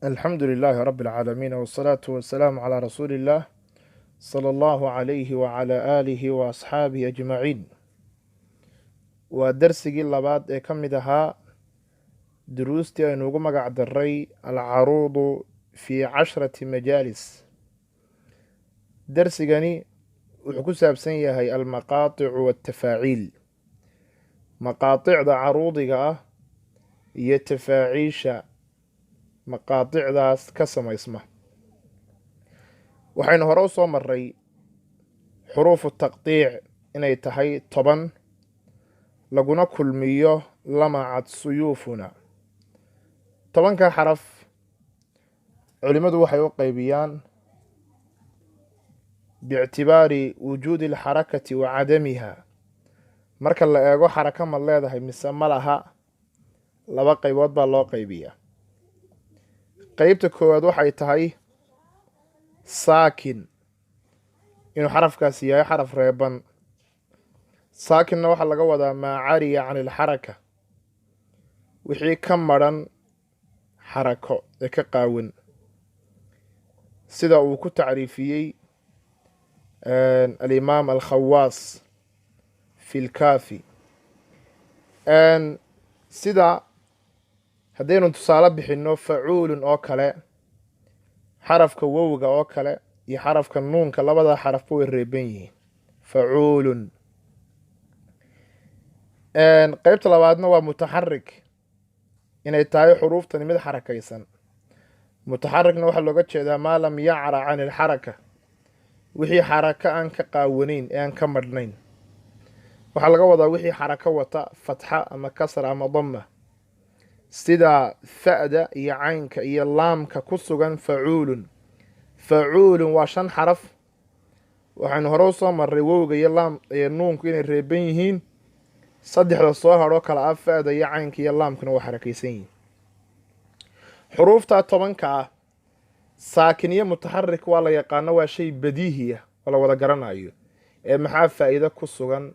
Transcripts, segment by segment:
الحمد لله رب العالمين والصلاة والسلام على رسول الله صلى الله عليه وعلى آله وأصحابه أجمعين ودرسي لبعض كمدها دروستي أنه مقعد الري العروض في 10 مجالس درسي وحكو سابسنية هي المقاطع والتفاعيل مقاطع دا عروضي يتفاعيش maqaadicdaas ka samaysma waxaynu hore u soo maray xuruufu taqdiic inay tahay 10 laguna kulmiyo lamacad suyuufuna 10ka xaraf culimadu waxay u qaybiyaan biictibaari wujuudi alxarakati wa cadamiha marka la eego xaraka ma leedahay mise ma laha laba qaybood baa loo qaybiyaa qaybta koowaad waxay tahay saakin inuu xarafkaasi yahay xaraf reeban saakinna waxaa laga wadaa maa cariya can ilxaraka wixii ka madhan xarako ee ka qaawan sida uu ku tacriifiyey alimaam alkhawaas fi lkaafi sida haddaynu tusaale bixinno facuulun oo kale xarafka wowga oo kale iyo xarafka nuunka labada xarafba way reeban yihiin facuulun qaybta labaadna waa mutaxarik inay tahay xuruuftani mid xarakaysan mutaxarikna waxaa looga jeedaa maa lam yacra can ilxaraka wixii xaraka aan ka qaawanayn ee aan ka madhnayn waxaa laga wadaa wixii xarako wata fatxa ama kasra ama dama sida fa'da iyo caynka iyo laamka ku sugan facuulun facuulun waa 5 xaraf waxaynu hore u soo marray wowga iyo laam iyo nuunku inay reeban yihiin saddexda soo hadhoo kale ah fa'da iyo caynka iyo laamkuna waa xarakaysan yihiin xuruufta 10ka ah saakin iyo mutaxarik waa la yaqaano waa shay badiihi ah oo la wada garanayo ee maxaa faa'iido ku sugan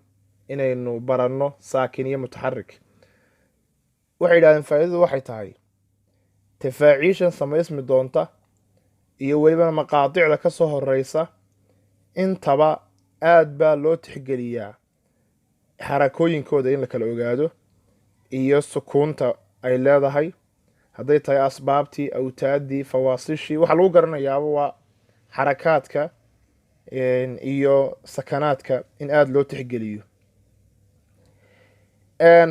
inaynu baranno saakin iyo mutaxarik waxay yidhahdeen faa'iidadu waxay tahay tafaaciishan samaysmi doonta iyo welibana maqaadicda ka soo horeysa intaba aad baa loo tixgeliyaa xarakooyinkooda in la kala ogaado iyo sukuunta ay leedahay hadday tahay asbaabtii awtaadii fawaasishii waxaa lagu garanayaaba waa xarakaadka iyo sakanaadka in aada loo tixgeliyo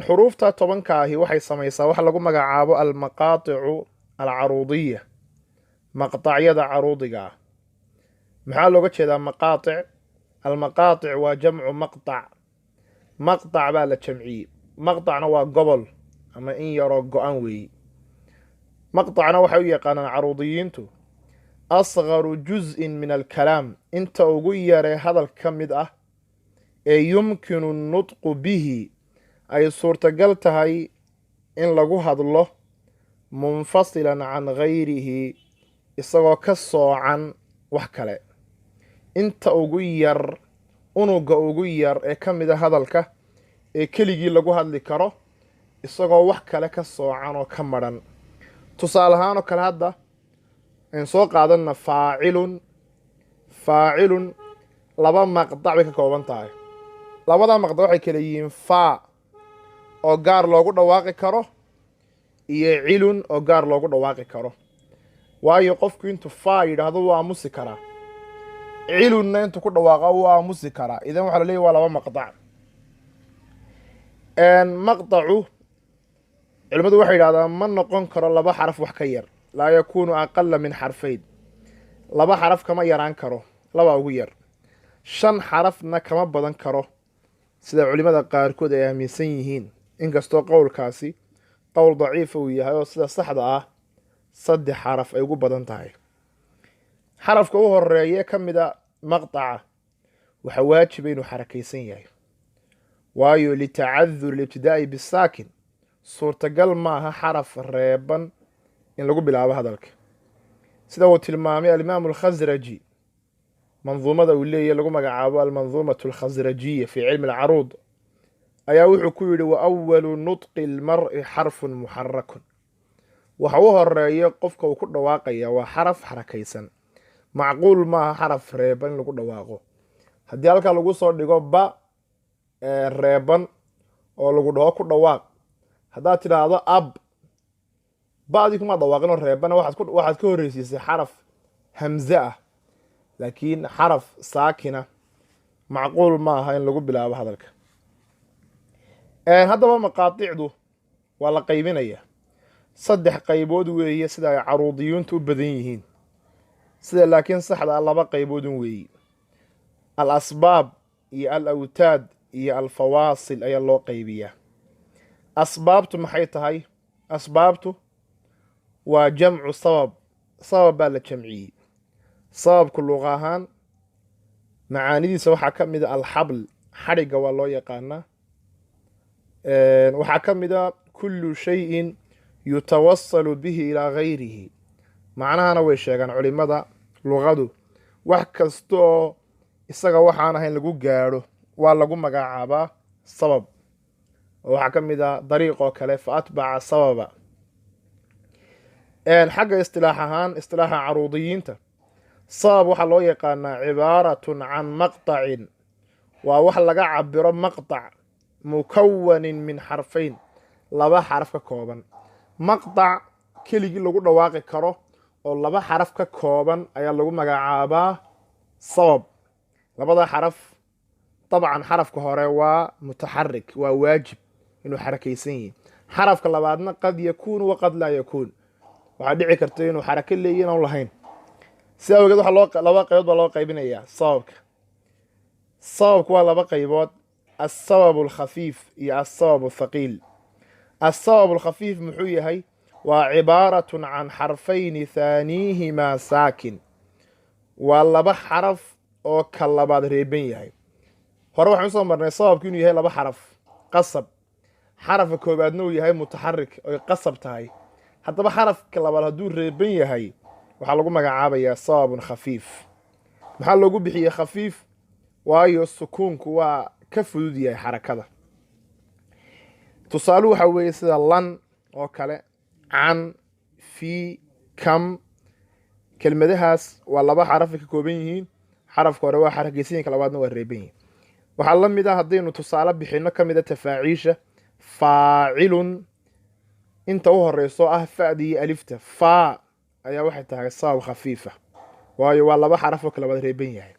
xuruufta 10ka ahi waxay samaysaa waxa lagu magacaabo almaqaaticu alcaruudiya maqtacyada caruudiga ah maxaa looga jeedaa maqaatic almaqaatic waa jamcu maqtac maqtac baa la jamciyey maqtacna waa gobol ama in yaroo go-an weeye maqtacna waxay u yaqaanaan caruudiyiintu asgaru juz-in min alkalaam inta ugu yaree hadal ka mid ah ee yumkinu nutqu bihi ay suurtagal tahay in lagu hadlo munfasilan can gayrihi isagoo ka soocan wax kale inta ugu yar unuga ugu yar ee ka mid a hadalka ee keligii lagu hadli karo isagoo wax kale ka soocan oo ka madhan tusaale ahaan oo kale hadda aynu soo qaadanna faacilun laba maqdac bay ka kooban tahay labada maqdac waxay kala yihiin faa oo gaar loogu dhawaaqi karo iyo cilun oo gaar loogu dhawaaqi karo waayo qofku intuu faa yidhaahdo wuu aamusi karaa cilunna intuu ku dhawaaqa wuu aamusi karaa idan waxaa la leeyahy waa laba maqdac maqdacu culimmadu waxay yidhahdaan ma noqon karo laba xaraf wax ka yar laa yakuunu aqala min xarfayn laba xaraf kama yaraan karo labaa ugu yar 5 xarafna kama badan karo sida culimmada qaarkood ay aaminsan yihiin inkastoo qowlkaasi qowl daciifa uu yahay oo sida saxda ah 3 xaraf ay ugu badan tahay xarafka u horeeye ka mida maqtaca waxa waajiba inuu xarakaysan yahay waayo litacadur libtidaa'i bisaakin suurtagal maaha xaraf reeban in lagu bilaabo hadalka sida uu tilmaamay alimaamu alkhasraji manduumada uu leeyahy lagu magacaabo almanduumatu alkhasrajiya fi cilmi alcaruud ayaa wuxuu ku yidhi wa awalu nutqi lmar'i xarfun muxarakun waxa u horeeya qofka uu ku dhawaaqaya waa xaraf xarakaysan. macquul maaha xaraf reeban in lagu dhawaaqo. haddii halkaa lagu soo dhigo ba reeban oo lagu dhaho ku dhawaaq, haddaad tidhaahdo ab, ba'dii kuma dhawaaqinoo reebana waxaad ka horreysiisay xaraf hamze ah, laakiin xaraf saakina macquul ma aha in lagu bilaabo hadalka. haddaba maqaaticdu waa la qaybinaya 3 qaybood weeye sida ay caruudiyuuntu u badan yihiin, sida laakiin saxda 2 qayboodun weeye. al asbaab iyo al awtaad iyo al fawaasil ayaa loo qaybiyaa. asbaabtu maxay tahay? asbaabtu waa jamcu sabab. sabab baa la jamciyey. sababku luqa ahaan macaanidiisa waxaa ka mid a alxabl, xadhigga waa loo yaqaanaa. waxaa ka mid a kullu shayin yutawasalu bihi ilaa gayrihi. macnahana way sheegaan culimada luqadu. wax kasta oo isaga waxaan ahayn lagu gaadho waa lagu magacaabaa sabab. waxaa ka mid a dariiqoo kale fa atbaca sababa. xagga istilaax ahaan, istilaaxa caruudiyiinta, sabab waxaa loo yaqaanaa cibaaratun can maqطacin. waa wax laga cabiro maqطac mukawanin min xarfayn, 2 xaraf ka kooban. maqطac keligii lagu dhawaaqi karo oo 2 xaraf ka kooban ayaa lagu magacaabaa sabab. 2 xaraf dabcan xarafka hore waa mutaxarik, waa waajib inuu xarakaysan yihi. xarafka labaadna qad yakuun waqad laa yakuun, waxaa dhici karta inuu xarako leeyi inaan lahayn. sida awgeed waxaa 2 qaybood baa loo qaybinayaa sababka. sababku waa 2 qaybood, asabab alkhafiif iyo asabab athaqiil. asabab alkhafiif muxuu yahay? waa cibaaratun can xarfayni thaaniihimaa saakin. waa 2 xaraf oo ka labaad reeban yahay. hore waxaan usoo marnay sababku inuu yahay 2 xaraf qasab, xarafka koobaadna uu yahay mutaxarik oy qasab tahay. haddaba xarafka labaad hadduu reeban yahay waxaa lagu magacaabayaa sababun khafiif. maxaa loogu bixiyey khafiif? waayo sukuunku waa ka fudud yahay xarakada. tusaalu waxaa weeye sida lan oo kale, can, fi, kam. kelmadahaas waa 2 xarafay ka kooban yihiin. xarafka hore waa xarakaysan yihin, ka labaadna waa reeban yihin. waxaa la mid a haddaynu tusaale bixino ka mid a tafaaciisha, faacilun inta u horeyso ah fa'di iyo alifta. faa ayaa waxay tahay sabab khafiifa, waayo waa 2 xaraf oo ka labaad reeban yahay.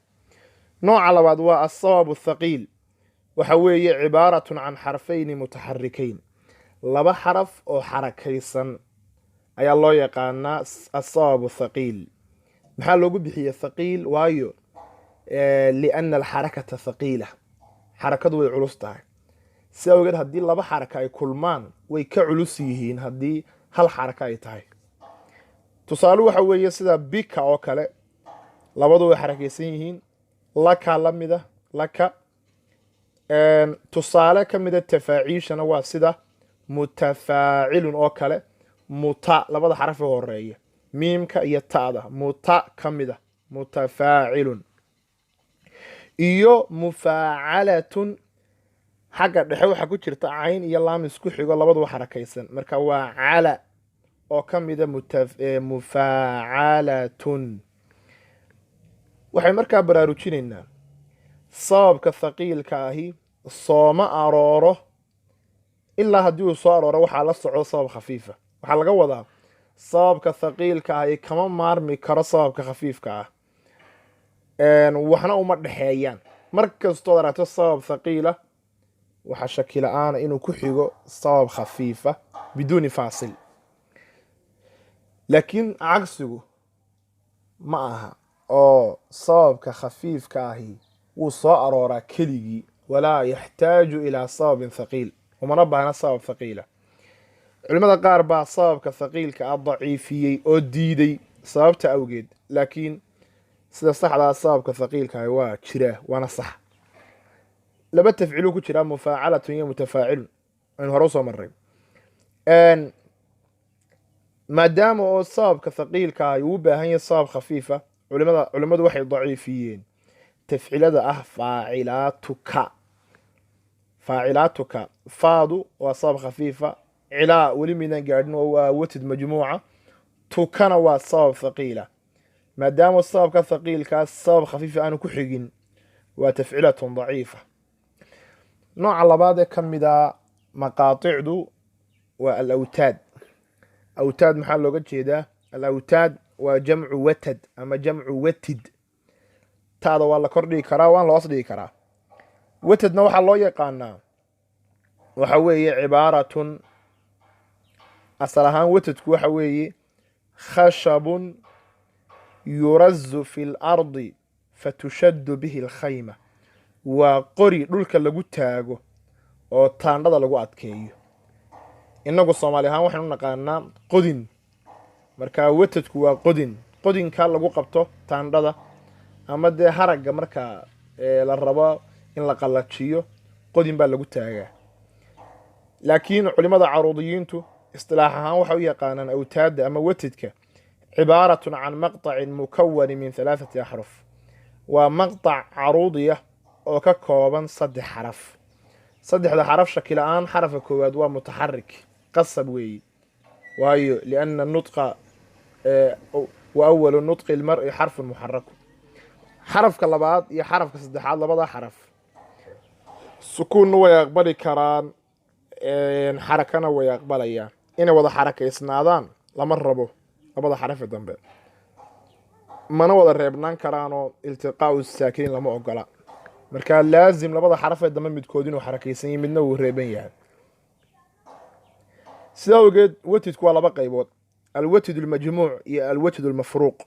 nooca labaad waa asabab athaqiil. waxa weeye cibaaratun can xarfayni mutaxarikayn. 2 xaraf oo xarakaysan ayaa loo yaqaanaa asabab athaqiil. maxaa loogu bixiyey thaqiil? waayo liana alxarakata thaqiila, xarakadu way culus tahay. si awgeed haddii 2 xaraka ay kulmaan way ka culus yihiin haddii 1 xaraka ay tahay. tusaale waxa weeye sida bika oo kale, 2 way xarakaysan yihiin. laka la mida, laka. tusaale ka mida tafaaciishana waa sida mutafaacilun oo kale, muta 2 xaraf oo horeeya, miimka iyo ta'da. muta ka mida, mutafaacilun. iyo mufaacalatun, xagga dhexe waxaa ku jirta cayn iyo laam isku xigo, 2 xarakaysan. marka waa cala oo ka mida mufaacalatun. waxay markaa baraarujinaynaa sababka thaqiilka ahi sooma arooro ilaa haddii uu soo arooro waxaa la socdo sabab khafiifa. waxaa laga wadaa sababka thaqiilka ahi kama maarmi karo sababka khafiifka ah, waxna uma dhexeeyaan. mar kastood aragto sabab thaqiila waxaa shaki la-aana inuu ku xigo sabab khafiifa biduuni faasil. laakiin cagsigu ma aha, oo sababka khafiifka ahi wuu soo arooraa keligii, walaa yaxtaaju ilaa sababin thaqiil, umana baahna sabab thaqiila. culimada qaar baa sababka thaqiilka ah daciifiyey oo diiday sababta awgeed, laakiin sida saxdaa sababka thaqiilka ahi waa jiraa, waana sax. 2 tafciiluu ku jiraa, mufaacalatun iyo mutafaacilun, aynu hore usoo marray. maadaama oo sababka thaqiilka ahi uu u baahan yahay sabab khafiifa, culimadu waxay daciifiyeen tafcilada ah faacilaatuka. faacilaatuka, faadu waa sabab khafiifa, cilaa weli maydaan gaadhin oo waa watad majmuuca. tukana waa sabab thaqiila, maadaama sababka thaqiilkaas sabab khafiifa aanu ku xigin waa tafciilatun daciifa. nooca labaad ee ka mida maqaaطicdu waa alawtaad. awtaad maxaa looga jeedaa? alawtaad waa jamcu watad ama jamcu watid. taada waa la kordhigi karaa, waan la hoos dhigi karaa. watadna waxaa loo yaqaanaa waxa weeye cibaaratun, asal ahaan watadku waxa weeye khashabun yurazu fi lardi fatushaddu bihi alkhayma. waa qori dhulka lagu taago oo taandhada lagu adkeeyo. inagu soomaali ahaan waxaynu naqaanaa qodin, markaa watadku waa qodin. qodinka lagu qabto taandhada ama dee haragga markaa la rabo in la qallajiyo, qodin baa lagu taagaa. laakiin culimada caruudiyiintu istilaax ahaan waxay u yaqaanaan awtaadda ama watadka cibaaratun can maqطacin mukawani min 3 axruf. waa maqطac caruudiya oo ka kooban 3 xaraf. 3da xaraf shakila-aan xarafka koowaad waa mutaxarik, qasab weeyi, waayo lianna nutqa wa awalu nutqi lmar'i xarfun muxaraku. xarafka labaad iyo xarafka saddexaad labada xaraf sukuunna way aqbali karaan, xarakana way aqbalayaan. inay wada xarakaysnaadaan lama rabo labada xarafe dambe, mana wada reebnaan karaanoo iltiqaau saakiniin lama ogola. markaa laazim labada xarafee dambe midkood inuu xarakaysan yahay, midna uu reeban yahay. sidaa ogeed watidku waa laba qaybood, alwatid almajmuuc iyo alwatid almafruuq.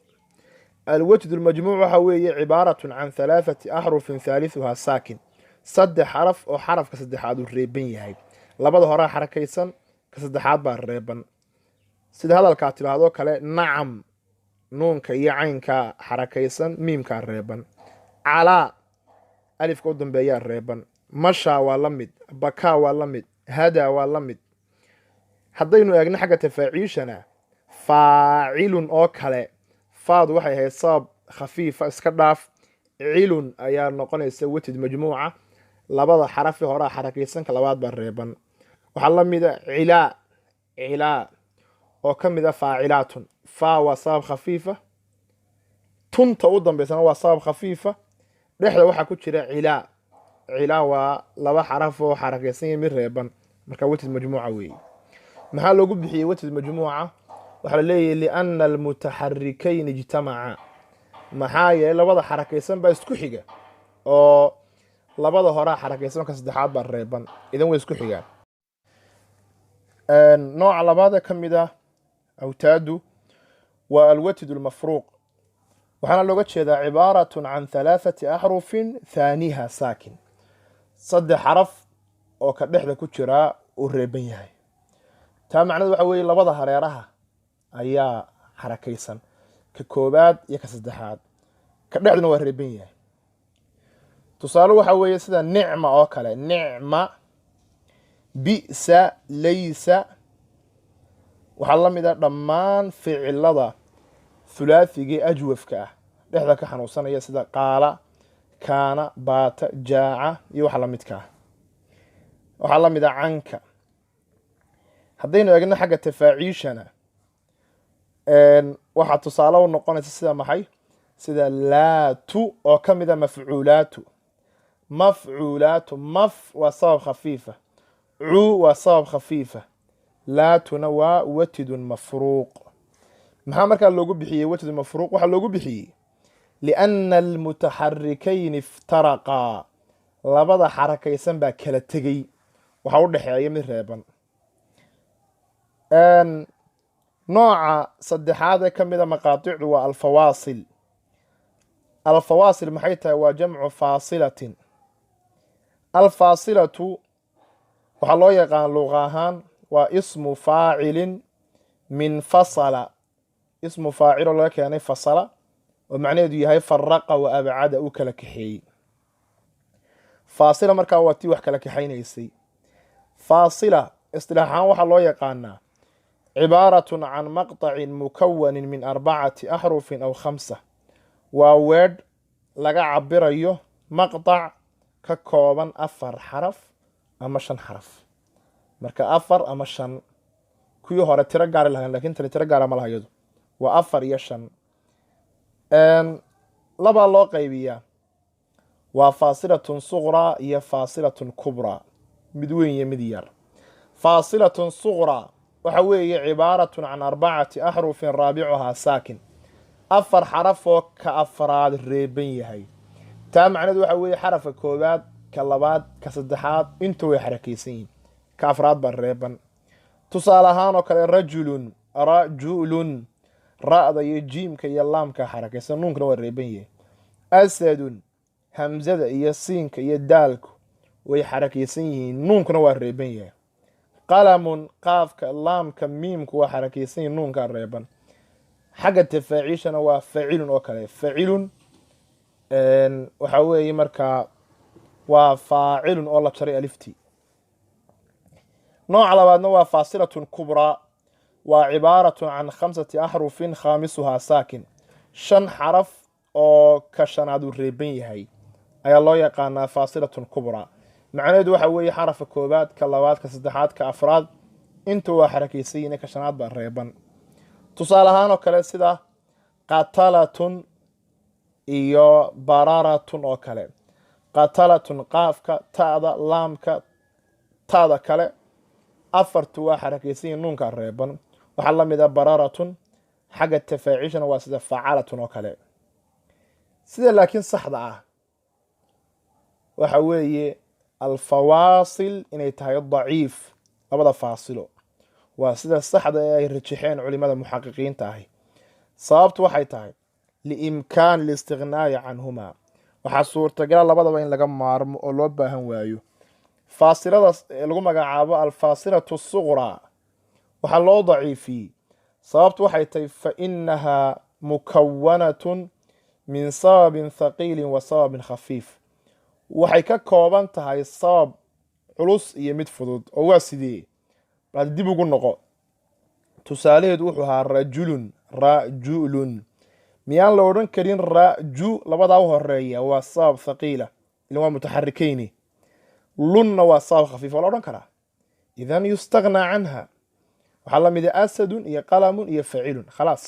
alwatid almajmuuc waxa weeye cibaaratun can 3 axrufin haaliثuhaa saakin. 3 xaraf oo xarafka saddexaad uu reeban yahay. labada horaa xarakaysan, ka saddexaad baa reeban. sida hadalkaa tidhahdoo kale nacam, nuunka iyo caynkaa xarakaysan, miimkaa reeban. calaa, alifka u dambeeyaa reeban. mashaa waa la mid, bakaa waa la mid, hadaa waa la mid. haddaynu eegno xagga tafaaciishana, faacilun oo kale, faadu waxay ahayd sabab khafiifa, iska dhaaf. cilun ayaa noqonaysa watid majmuuca, labada xarafi horaa xarakaysanka labaad baa reeban. waxaa la mida cilaa, cilaa oo ka mid a faacilaatun. faa waa sabab khafiifa, tunta u dambaysana waa sabab khafiifa, dhexda waxaa ku jira cilaa. cilaa waa laba xaraf oo xarakaysan iyo mid reeban, markaa watid majmuuca weeye. maxaa loogu bixiyey watid majmuuca? waxaa la leeyahay lianna almutaxarikayn ijtamaca. maxaa yeelay labada xarakaysan baa isku xiga, oo labada horaa xarakaysan ka saddexaad baa reeban, idan way isku xigaan. nooca labaad ee ka mid ah awtaadu waa alwatid almafruuq. waxaana looga jeedaa cibaaratun can 3 axrufin thaaniha saakin. 3 xaraf oo ka dhexda ku jiraa uu reeban yahay. taa macnadu waxa weeye labada hareeraha ayaa xarakaysan, ka koobaad iyo ka saddexaad, ka dhexduna waa reeban yahay. tusaale waxa weeye sida nicma oo kale, nicma, bi'sa, laysa. waxaa la mid ah dhammaan ficilada hulaathigii ajwafka ah dhexda ka xanuunsanaya, sida qaala, kaana, baata, jaaca iyo waxa la midka ah. waxaa la mid ah canka. haddaynu eegno xagga tafaaciishana, waxaa tusaale u noqonaysa sida maxay? sida laatu oo ka mid a mafcuulaatu. mafcuulaatu, maf waa sabab khafiifa, cuu waa sabab khafiifa, laatuna waa watidun mafruuq. maxaa markaa loogu bixiyey watidun mafruuq? waxaa loogu bixiyey lianna almutaxarikayn iftaraqaa. labada xarakaysan baa kala tegey, waxaa u dhexeeya mid reeban. nooca saddexaad ee ka mid a maqaaطicdu waa alfawaasil. alfawaasil maxay tahay? waa jamcu faasilatin. alfaasilatu waxaa loo yaqaan luqa ahaan waa ismu faacilin min fasala. ismu faaciloo laga keenay fasala, oo macnaheedu yahay faraqa wa abcada, u kala kaxeeyey. faasila markaa waa tii wax kala kaxaynaysay. faasila istilaax ahaan waxaa loo yaqaanaa cibaaratun can maqطacin mukawanin min 4 axrufin aw 5. waa weedh laga cabirayo maqطac ka kooban 4 xaraf ama 5 xaraf. marka 4 ama 5 kuwii hore tiro gaari lahayn lakin tani tiro gaara ma laha iyadu waa 4 iyo 5 labaa loo qaybiyaa waa faasilatun suqraa iyo faasilatun kubraa mid weyn iyo mid yar faasilatun suqraa waxa weeye cibaaratun can 4 axrufin raabicuhaa saakin 4 xaraf oo ka afraad reeban yahay taa macnaheedu waxa weeye xarafka koowaad ka labaad ka saddexaad inta way xarakaysan yihiin ka afraad baa reeban tusaale ahaan oo kale rajulun rajulun ra'da iyo jiimka iyo laamka xarakaysan nuunkana waa reeban yahay asadun hamzada iyo siinka iyo daalku way xarakaysan yihiin nuunkuna waa reeban yahay qalamun qaafka laamka miimku waa xarakaysan yihiin nuunkaa reeban xagga tafaaciishana waa facilun oo kale facilun waxa weeye markaa waa faacilun oo la jaray aliftii nooca labaadna waa faasilatun kubraa waa cibaaratun can 5 axrufin khaamisuhaa saakin 5 xaraf oo ka shanaad uu reeban yahay ayaa loo yaqaanaa faasilatun kubraa macnaheedu waxa weeye xarafka koowaad ka labaad ka saddexaad ka afraad inta waa xarakaysan yihiin ka shanaad baa reeban tusaale ahaan oo kale sida qatalatun iyo bararatun oo kale qatalatun qaafka ta'da laamka ta'da kale afartu waa xarakaysan yihiin nuunkaa reeban waxaa la mid ah bararatun xagga tafaaciishana waa sida facalatun oo kale sida laakiin saxda ah waxa weeye alfawaasil inay tahay daciif labada faasilo waa sida saxda ee ay rajaxeen culimada muxaqiqiinta ahi sababtu waxay tahay liimkaan listignaa'i canhumaa waxaa suurtagala labadaba in laga maarmo oo loo baahan waayo faasilada lagu magacaabo alfaasilatu suqraa waxaa loo daciifiyey sababtu waxay tahay fa inahaa mukawanatun min sababin thaqiilin wa sababin khafiif waxay ka kooban tahay sabab culus iyo mid fudud oo waa sidee baad dib ugu noqo tusaalaheedu wuxuu ahaa rajulun rajulun miyaan la odhan karin raju labadaa u horeeya waa sabab thaqiila ilan waa mutaxarikeyni lunna waa sabab khafiif waa la odhan karaa idan yustagnaa canha waxaa la mid ah asadun iyo qalamun iyo facilun khalaas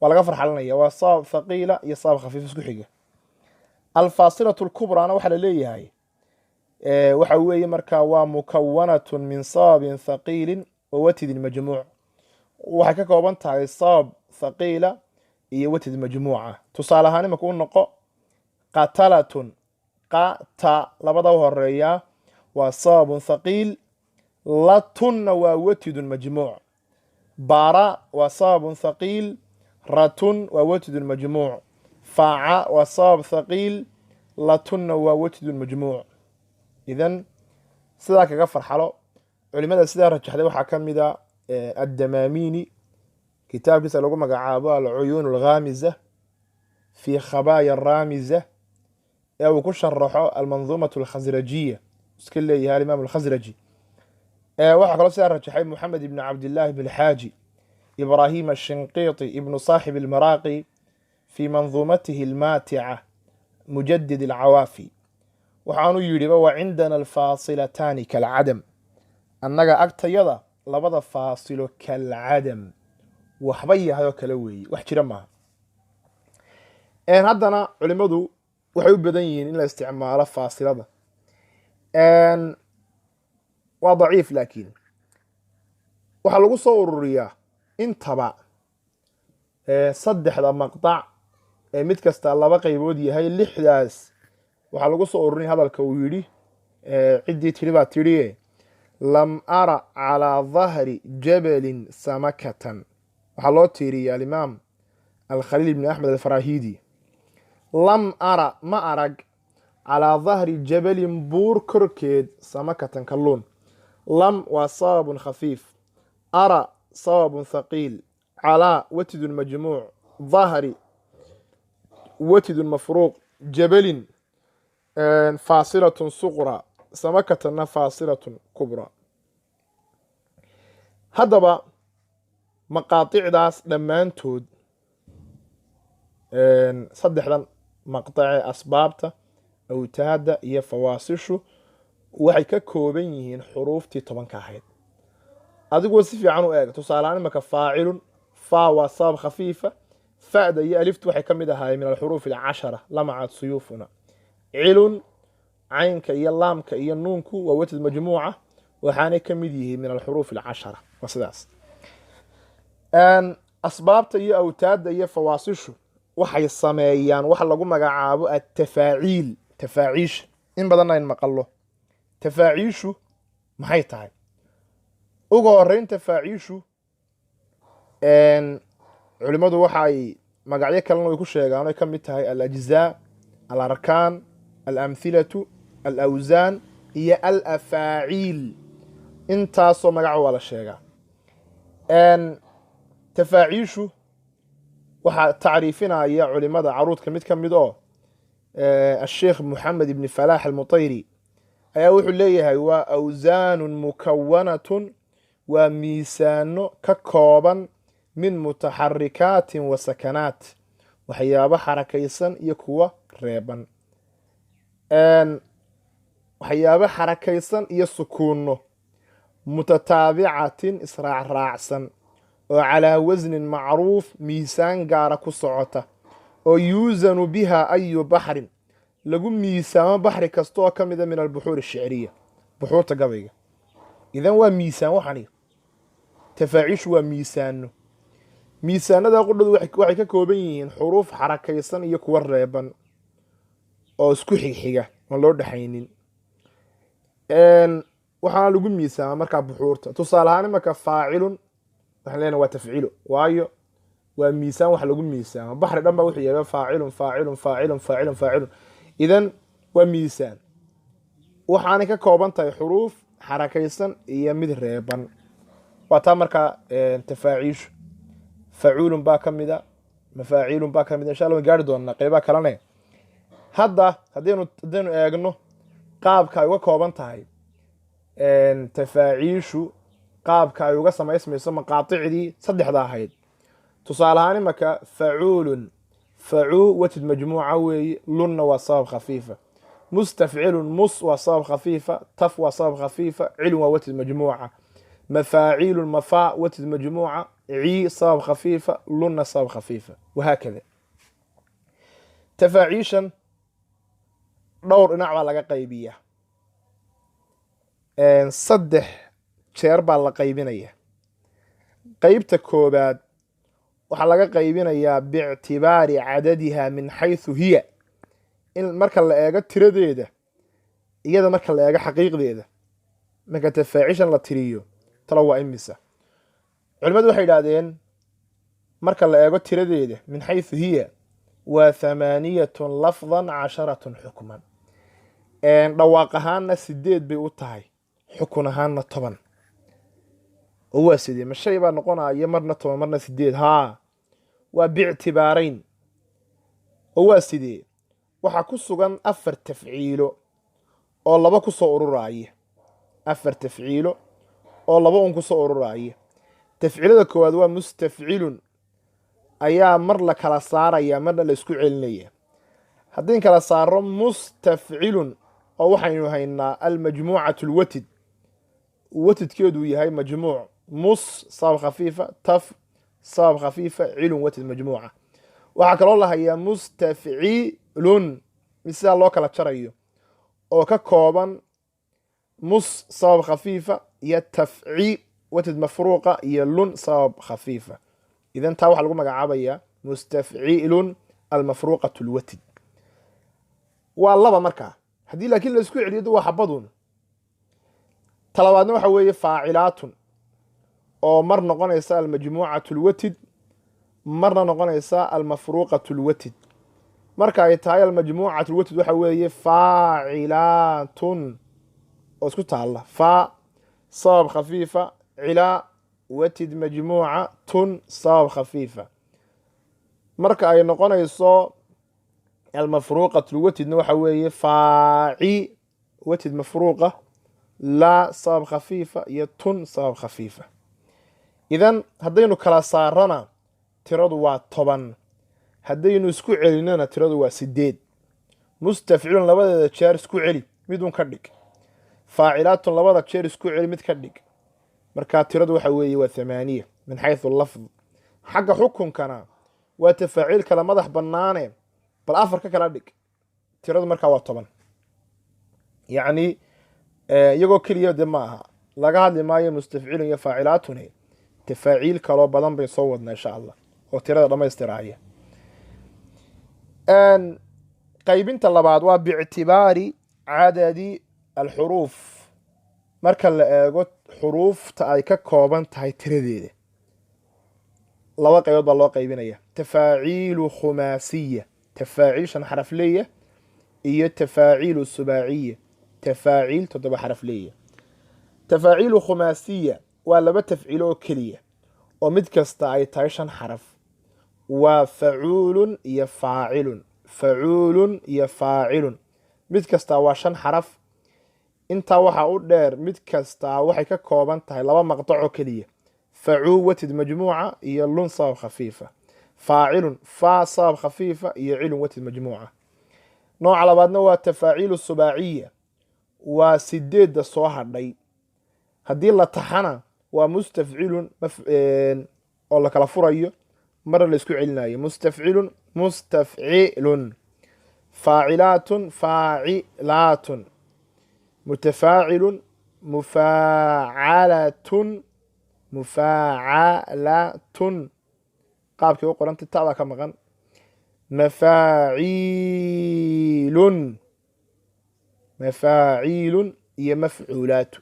waa laga farxalinaya waa sabab thaqiila iyo sabab khafiif isku xiga alfaasilatu lkubraana waxaa la leeyahay waxa weeye markaa waa mukawanatun min sababin thaqiilin wa watidin majmuuc waxay ka kooban tahay sabab thaqiila iyo watid majmuuca tusaale ahaan imaka u noqo qatalatun qata labada u horeeyaa waa sababun thaqiil latunna waa watidun majmuuc bara waa sababun thaqiil ratun waa watidun majmuuc faaca waa sabab thaqiil latunna waa watidun majmuuc idan sidaa kaga farxalo culimada sidaa rajaxday waxaa ka mid a addamaamini kitaabkiisa lagu magacaabo alcuyuun alghaamiza fi khabaaya araamiza ee uu ku sharaxo almanduumatu alkhasrajiya iska leeyahay alimaam alkhasraji waxaa kaloo sidaa rajaxay moxamed ibn cabdillaahi bilxaaji ibraahim ashinqiiti ibnu saaxib almaraaqi fi manduumatihi almaatica mujadid alcawaafi waxaanu yidhiba wa cindana alfaasilataani kalcadam annaga agtayada labada faasilo kalcadam waxba yahay oo kale weeye wax jira maaha haddana culimadu waxay u badan yihiin in la isticmaalo faasilada waa daciif laakiin waxaa lagu soo ururiyaa intaba saddexda maqdac ee mid kasta laba qaybood yahay 6daas waxaa lagu soo ururinaya hadalka uu yidhi ciddii tidhi baa tidhi lam ara calaa dahri jabalin samakatan waxaa loo tiiriyay alimaam alkhaliil ibni axmed alfarahidi lam ara ma arag calaa dahri jabalin buur korkeed samakatan kalluun lam waa sababun khafiif ara sababun thaqiil calaa watidun majmuuc dahri watidun mafruuq jabalin faasilatun suqra samakatanna faasilatun kubra haddaba maqaaطicdaas dhammaantood saddexdan maqطace asbaabta awtaada iyo fawaasishu waxay ka kooban yihiin xuruuftii 10ka ahayd adigoo si fiican u eeg tusaalehaan imaka faacilun faa waa sabab khafiifa fa'da iyo aliftu waxay ka mid ahaayeen min alxuruuf alcashara lamacaad suyuufuna cilun caynka iyo laamka iyo nuunku waa watad majmuuca waxaanay ka mid yihiin min alxuruuf alcashara waa sidaas asbaabta iyo awtaadda iyo fawaasishu waxay sameeyaan waxa lagu magacaabo atafaaciil tafaaciisha in badanna in maqallo tafaaciishu maxay tahay ugu horeyn tafaaciishu culimmadu waxa ay magacyo kalena way ku sheegaan ay ka mid tahay alajzaa alarkaan alamhilatu alawsaan iyo alafaaciil intaasoo magaca waa la sheegaa tafaaciishu waxaa tacriifinaya culimada caruudka mid ka mid oo asheekh moxamed ibni falaax almutayri ayaa wuxuu leeyahay waa awsaanun mukawanatun waa miisaano ka kooban min mutaxarikaatin wa sakanaat waxyaabo xarakaysan iyo kuwa reeban waxyaabo xarakaysan iyo sukuunno mutataabicatin israacraacsan oo calaa wasnin macruuf miisaan gaara ku socota oo yuusanu biha ayu baxrin lagu miisaamo baxri kasta oo ka mida min albuxuur ashiciriya buxuurta gabayga idan waa miisaan waxani tafaaciishu waa miisaano miisaanada qudhadu waxay ka kooban yihiin xuruuf xarakaysan iyo kuwa reeban oo isku xigxiga oon loo dhexaynin waxaana lagu miisaama markaa buxuurta tusaale ahaan imaka faacilun waxaan leenahay waa tafciilo waayo waa miisaan wax lagu miisaamo baxri dhan baa wuxuu yahay faacilun faacilun faacilun faacilun faacilun idan waa miisaan waxaanay ka kooban tahay xuruuf xarakaysan iyo mid reeban waa taa markaa tafaaciishu facuulun baa ka mida mafaaciilun baa ka mida insha allah waan gaari doonaa qeybaha kalene hadda haddaynu eegno qaabka ay uga kooban tahay tafaaciishu qaabka ay uga samaysmayso maqaaicdii saddexda ahayd tusaale ahaan imaka facuulun facuu watid majmuuca weeye lunna waa sabab khafiifa mustafcilun mus waa sabab khafiifa taf waa sabab khafiifa cilun waa watid majmuuca mafaaciilun mafaa watid majmuuca cii sabab khafiifa lunna sabab khafiifa wahaakada tafaaciishan dhowr dhinac baa laga qaybiya saddex jeer baa la qaybinaya qeybta koobaad waxaa laga qaybinayaa biictibaari cadadiha min xaysu hiya in marka la eego tiradeeda iyada marka la eego xaqiiqdeeda marka tafaaciishan la tiriyo talo waa imisa culimadu waxay idhahdeen marka la eego tiradeeda min xaysu hiya waa 8 lafdan 10 xukman dhawaaq ahaanna 8 bay u tahay xukun ahaanna 10 oo waa sidee ma shay baa noqonaya marna 10 marna 8 haa waa biictibaarayn oo waa sidee waxaa ku sugan 4 tafciilo oo 2 ku soo ururaya 4 tafciilo oo 2 ku soo ururaya tafciilada koowaad waa mustafcilun ayaa mar la kala saaraya marna la isku celinaya haddii kala saaro mustafcilun oo waxaynu haynaa almajmuucatu alwatid watidkeedu yahay majmuuc mus sabab khafiifa taf sabab khafiifa cilun watid majmuuca waxaa kaloo la hayaa mustafcilun sidaa loo kala jarayo oo ka kooban mus sabab khafiifa iyo tafci watid mafruuqa iyo lun sabab khafiifa idan taa waxaa lagu magacaabaya mustafcilun almafruuqatu alwatid waa laba markaa haddii laakiin la isku celiyo waa xabadun talabaadna waxa weeye faacilaatun oo mar noqonaysa almajmuucatu alwatid marna noqonaysa almafruuqatu alwatid marka ay tahay almajmuucatu alwatid waxa weeye faacilaatun oo isku taalla faa sabab khafiifa cilaa watid majmuuca tun sabab khafiifa marka ay noqonayso almafruuqatu alwatidna waxa weeye faaci watid mafruuqa laa sabab khafiifa iyo tun sabab khafiifa idan haddaynu kala saarana tiradu waa 10 haddaynu isku celinana tiradu waa 8 mustafcilun labadeeda jeer isku celi midun ka dhig faacilaatun labada jeer isku celi mid ka dhig markaa tiradu waxa weeye waa 8 min xayثu lafd. xagga xukunkana waa tafaaciil kala madax bannaane bal afar ka kala dhig, tiradu markaa waa 10. yacni iyagoo keliya de ma aha, laga hadli maayo mustafciilun iyo faacilaatune, tafaaciil kaloo badan bay soo wadnaa insha allah oo tirada dhammaystiraya. qaybinta labaad waa biictibaari cadadi alxuruuf, marka la eego xuruufta ay ka kooban tahay tiradeeda. laba qaybood baa loo qaybinaya: tafaaciilu khumaasiya, tafaaciil 5 xaraf leeya, iyo tafaaciilu subaaciya, tafaaciil 7 xaraf leeya. tafaaciilu khumaasiya waa 2 tafciilo oo keliya oo mid kasta ay tahay 5 xaraf. waa facuulun iyo faacilun, facuulun iyo faacilun, mid kastaa waa 5 xaraf. intaa waxaa u dheer mid kastaa waxay ka kooban tahay 2 maqtac oo keliya: facuu watid majmuuca iyo lun sabab khafiifa, faacilun faa sabab khafiifa iyo cilun watid majmuuca. nooca labaadna waa tafaaciilu subaaciya, waa 8 soo hadhay. haddii la taxana waa mustafcilun oo la kala furayo marna la isku celinayo: mustafcilun mustafcilun, faacilaatun faacilaatun, mutafaacilun mufaacalatun mufaacalatun, qaabkii u qorantay ta'da ka maqan, mafaaciilun mafaaciilun iyo mafcuulaatu.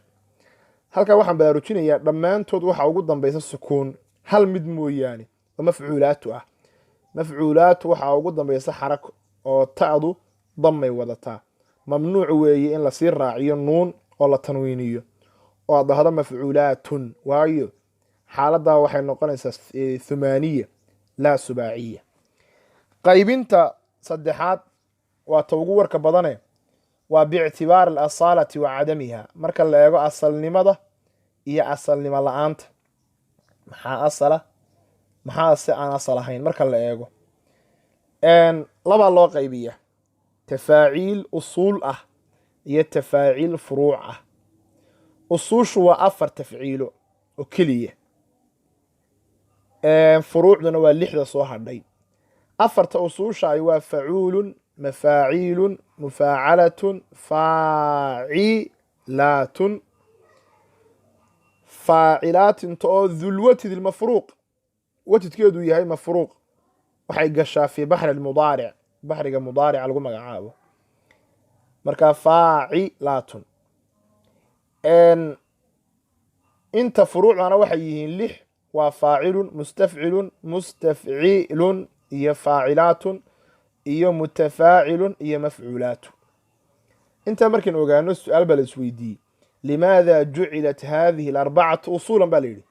halkaa waxaan baraarujinayaa dhammaantood waxa ugu dambaysa sukuun, hal mid mooyaane oo mafcuulaatu ah. mafcuulaatu waxaa ugu dambaysa xarako oo ta'du damay wadataa. mamnuuc weeye in lasii raaciyo nuun oo la tanwiiniyo oo aad dhahdo mafcuulaatun, waayo xaaladdaa waxay noqonaysaa 8 laa subaaciya. qaybinta saddexaad waa ta ugu warka badane, waa biictibaari alasaalati wa cadamiha, marka la eego asalnimada iyo asalnimo la-aanta. maxaa asala maxaa se aan asal ahayn marka la eego. labaa loo qaybiya: tafaaciil usuul ah iyo tafaaciil furuuc ah. usuushu waa 4 tafciilo oo keliya, furuucduna waa 6 soo hadhay. 4ta usuusha ay waa facuulun mafaaciilun mufaacalatun faacilaatun. faacilaatinta oo dulwatid ilmafruuq, watidkeedu yahay mafruuq, waxay gashaa fii baxri mudaaric, baxriga mudaarica lagu magacaabo. markaa faacilaatun. inta furuucdana waxay yihiin 6: waa faacilun mustafcilun mustafciilun iyo faacilaatun iyo mutafaacilun iyo mafcuulaatu. intaa markaan ogaano su-aal baa la isweydiiyey: limaada jucilat hadihi 4 usuulan baa la yidhi.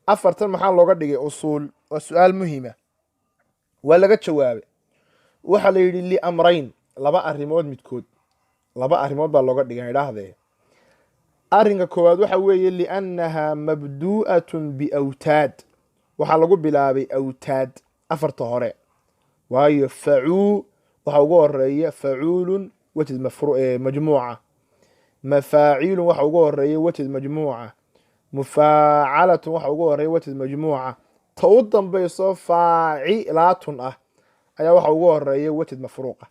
4tan maxaa looga dhigay usuul? waa su-aal muhima. waa laga jawaabay, waxaa la yidhi liamrayn, 2 arrimood midkood. 2 arrimood baa looga dhigay idhaahdee. arrinka koowaad waxa weeye liannahaa mabduu'atun biawtaad, waxaa lagu bilaabay awtaad 4ta hore. waayo facuu waxaa ugu horeeya facuulun watid majmuuca, mafaaciilun waxa ugu horeeya watid majmuuca, mufaacalatun waxa ugu horeeya watid majmuuca. ta u dambayso faacilaatun ah ayaa waxa ugu horeeya watid mafruuqa.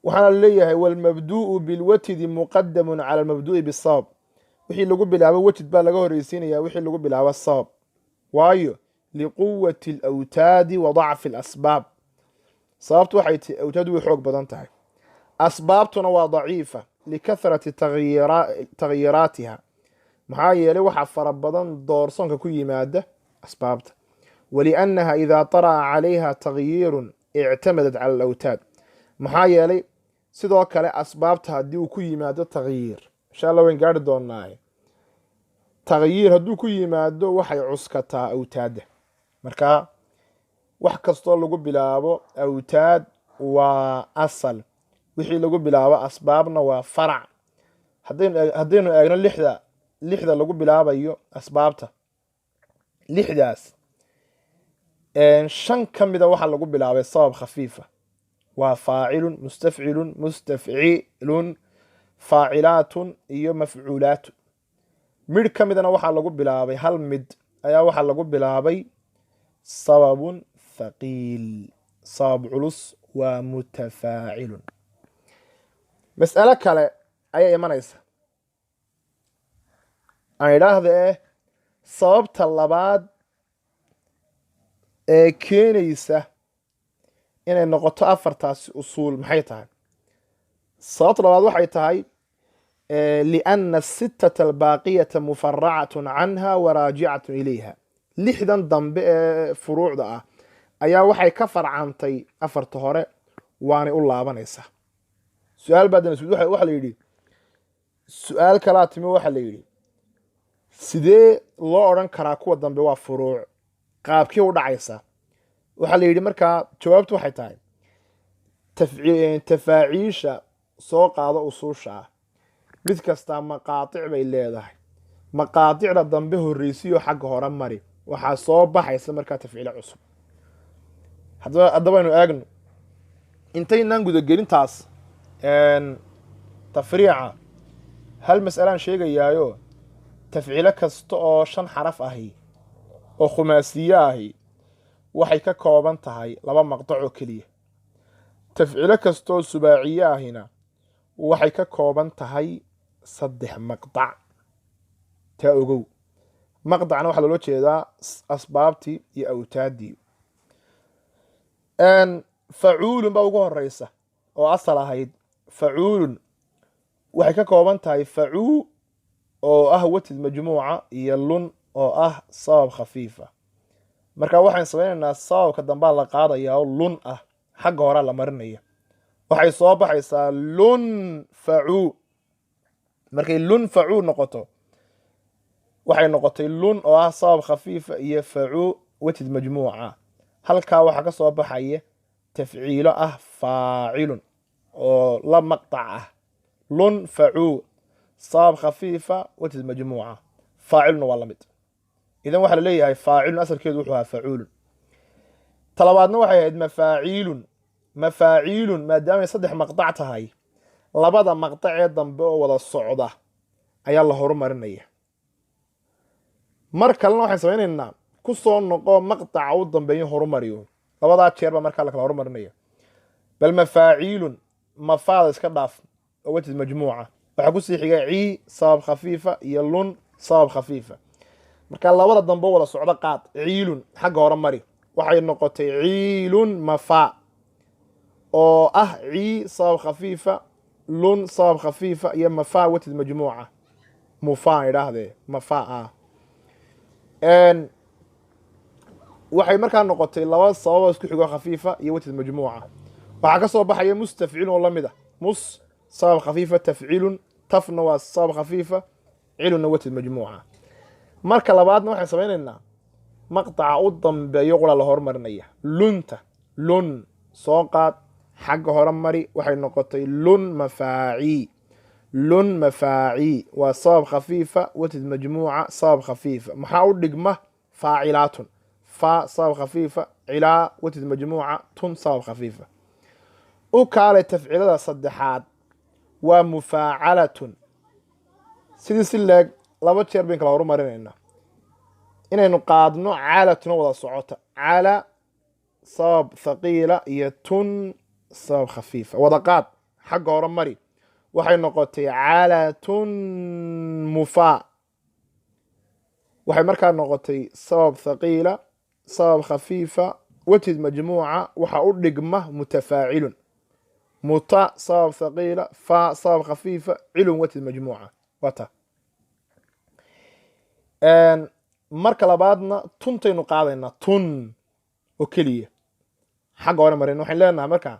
waxaana leeyahay walmabduu'u bilwatidi muqadamun cala almabduu'i bisabab, wixii lagu bilaabo watid baa laga horeysiinaya wixii lagu bilaabo sabab. waayo liquwati alawtaadi wa dacfi alasbaab, sababtu waxay tahay awtaadu way xoog badan tahay, asbaabtuna waa daciifa likathrati tagyiraatiha, maxaa yeelay waxaa fara badan doorsoonka ku yimaada asbaabta. waliannaha idaa طara'a calayha tagyiirun ictamadat cala alawtaad, maxaa yeelay sidoo kale asbaabta haddii uu ku yimaado tagyiir, insha allah wayn gaari doonaaye, tagyiir hadduu ku yimaado waxay cuskataa awtaadda. marka wax kastoo lagu bilaabo awtaad waa asal, wixii lagu bilaabo asbaabna waa farac. haddaynu eegno 6da lagu bilaabayo asbaabta, 6daas 5 ka mida waxaa lagu bilaabay sabab khafiifa, waa faacilun mustafcilun mustafciilun faacilaatun iyo mafcuulaatun. midh ka midana waxaa lagu bilaabay hal mid ayaa waxaa lagu bilaabay sababun thaqiil, sabab culus waa mutafaacilun. mas'alo kale ayaa imanaysa, aan idhaahda sababta labaad ee keenaysa inay noqoto afartaasi usuul maxay tahay? sababta labaad waxay tahay liana asitata albaaqiyata mufaracatun canha waraajicatun ilayha. lixdan dambe ee furuucda ah ayaa waxay ka farcantay afarta hore waanay u laabanaysaa. su-aal baadana waxa la yidhi, su-aal kalaa timi waxa la yidhi sidee loo odhan karaa kuwa dambe waa furuuc, qaabkii u dhacaysa? waxaa la yidhi markaa jawaabtu waxay tahay tafaaciisha soo qaado usuusha ah mid kastaa maqaatic bay leedahay. maqaaticda dambe horreysiyo xagga hore mari, waxaa soo baxaysa markaa tafciilo cusub. haddaba aynu eegno intaynaan gudagelintaas tafriica, hal mas'alaan sheegayaayo tafciilo kasta oo 5 xaraf ahi oo khumaasiye ahi waxay ka kooban tahay 2 maqtac oo keliya. tafciilo kasta oo subaaciye ahina waxay ka kooban tahay 3 maqtac. taa ogow, maqdacna waxaa loola jeedaa asbaabtii iyo awtaadii. facuulun baa ugu horeysa oo asal ahayd. facuulun waxay ka kooban tahay facuu oo ah watid majmuuca iyo lun oo ah sabab khafiifa. marka waxaan samaynaynaa sababka dambaa la qaadayaa oo lun ah, xagga horaa la marinaya, waxay soo baxaysaa lun facuu. markay lun facuu noqoto waxay noqotay lun oo ah sabab khafiifa iyo facuu watid majmuuca. halkaa waxaa ka soo baxaya tafciilo ah faacilun oo la maqtac ah. lun facuu sabab khafiifa watid majmuuca, faaciluna waa la mid. idan waxaa la leeyahay faacilun asalkeedu wuxuu ahaa facuulun. talabaadna waxay ahayd mafaaciilun. mafaaciilun maadaamay 3 maqtac tahay, 2 maqtacee dambe oo wada socda ayaa la horumarinaya. mar kalena waxaan samaynaynaa ku soo noqo maqtaca u dambeeyo horumariyo, 2daa jeer baa markaa la kala horumarinaya. bal mafaaciilun, mafaada iska dhaaf oo watid majmuuca, waxaa ku sii xiga cii sabab khafiifa iyo lun sabab khafiifa. marka 2da dambe wada socdo qaad, ciilun xagga hore mari, waxay noqotay ciilun mafaa oo ah cii sabab khafiifa, lun sabab khafiifa iyo mafaa watid majmuuca. mufaa idhaahdee mafaa ah. waxay markaa noqotay 2 sababoo isku xigo khafiifa iyo watid majmuuca. waxaa ka soo baxaya mustafcilun oo la mid ah. mus sabab khafiifa, tafciilun, tafna waa sabab khafiifa, cilunna watid majmuuca. marka labaadna waxaan samaynaynaa maqtaca u dambeeyo qura la horumarinaya. lunta, lun soo qaad, xagga hore mari, waxay noqotay lun mafaaci. lun mafaaci waa sabab khafiifa watid majmuuca sabab khafiifa. maxaa u dhigma faacilaatun, fa sabab khafiifa, cilaa watid majmuuca, tun sabab khafiifa. u kaalay tafciilada saddexaad waa mufaacalatun. sidii si leeg 2 jeer bayn kala horumarinaynaa. inaynu qaadno caalatuna wada socota, caala sabab thaqiila iyo tun sabab khafiifa. wada qaad, xagga hore mari, waxay noqotay caalatun mufaa. waxay markaa noqotay sabab thaqiila, sabab khafiifa, watid majmuuca, waxa u dhigma mutafaacilun. muta sabab thaqiila, fa sabab khafiifa, cilun watid majmuuca. wata marka labaadna tuntaynu qaadaynaa, tun oo keliya xagga hore marin. waxaan leenahay markaa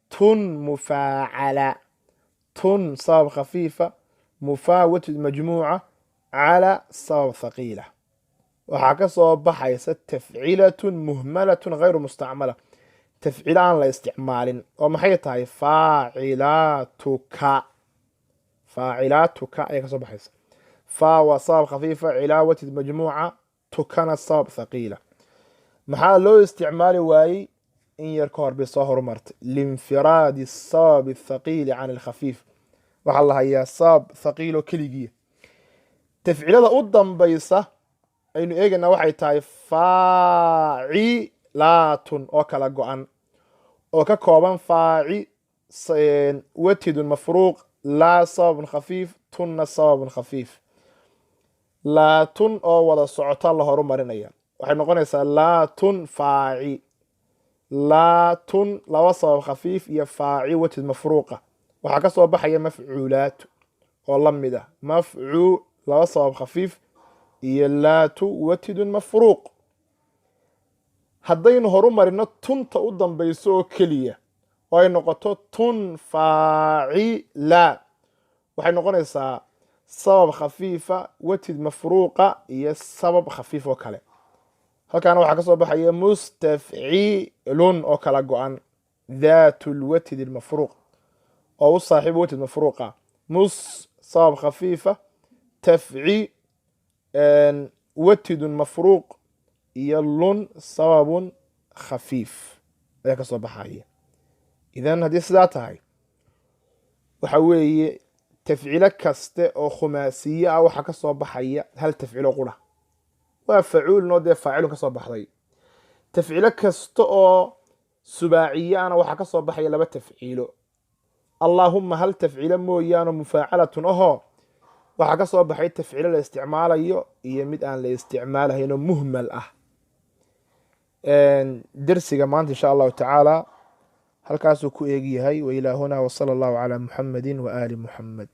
tun mufaacala, tun sabab khafiifa, mufaa watid majmuuca, cala sabab thaqiila. waxaa ka soo baxaysa tafcilatun muhmalatun hayru mustacmala, tafciilo aan la isticmaalin. oo maxay tahay? faacilaatuka. faacilaatuka ayay ka soo baxaysa. fa waa sabab khafiifa, cilaa watid majmuuca, tukana sabab thaqiila. maxaa loo isticmaali waayey? in yar ka hor bay soo horumartay, liinfiraadi sabab thaqiili can alkhafiif. waxaa la hayaa sabab thaqiiloo keligiiya. tafciilada u dambaysa aynu eegaynaa waxay tahay faacilaatun oo kala go-an oo ka kooban watidun mafruuq laa sababun khafiif tunna sababun khafiif. laatun oo wada socota la horumarinaya waxay noqonaysaa laatun faaci, laatun laba sabab khafiif iyo faaci watid mafruuqa. waxaa ka soo baxaya mafcuulaatu oo la mid ah mafcuu laba sabab khafiif iyo laatu watidun mafruuq. haddaynu horumarino tunta u dambayso oo keliya oo ay noqoto tun faacila, waxay noqonaysaa sabab khafiifa watid mafruuqa iyo sabab khafiif oo kale. halkaana waxaa ka soo baxaya mustafciilun oo kala go-an daatu lwatid almafruuq oo u saaxiibo watid mafruuqa. mus sabab khafiifa, tafci watidun mafruuq iyo lun sababun khafiif ayaa ka soo baxaya. idan haddii sidaa tahay waxa weeye tafciilo kaste oo khumaasiye ah waxaa ka soo baxaya hal tafciilo qura, waa facuulnoo dee faacilun ka soo baxday. tafciilo kasta oo subaaciye ana waxaa ka soo baxaya laba tafciilo, allaahuma hal tafciilo mooyaane mufaacalatun ahoo waxaa ka soo baxay tafciilo la isticmaalayo iyo mid aan la isticmaalahaynoo muhmal ah. dersiga maanta insha allahu tacaala halkaasuu ku eegyahay. wa ilaa huna wasala allahu calaa muxamedin wa aali muxamed.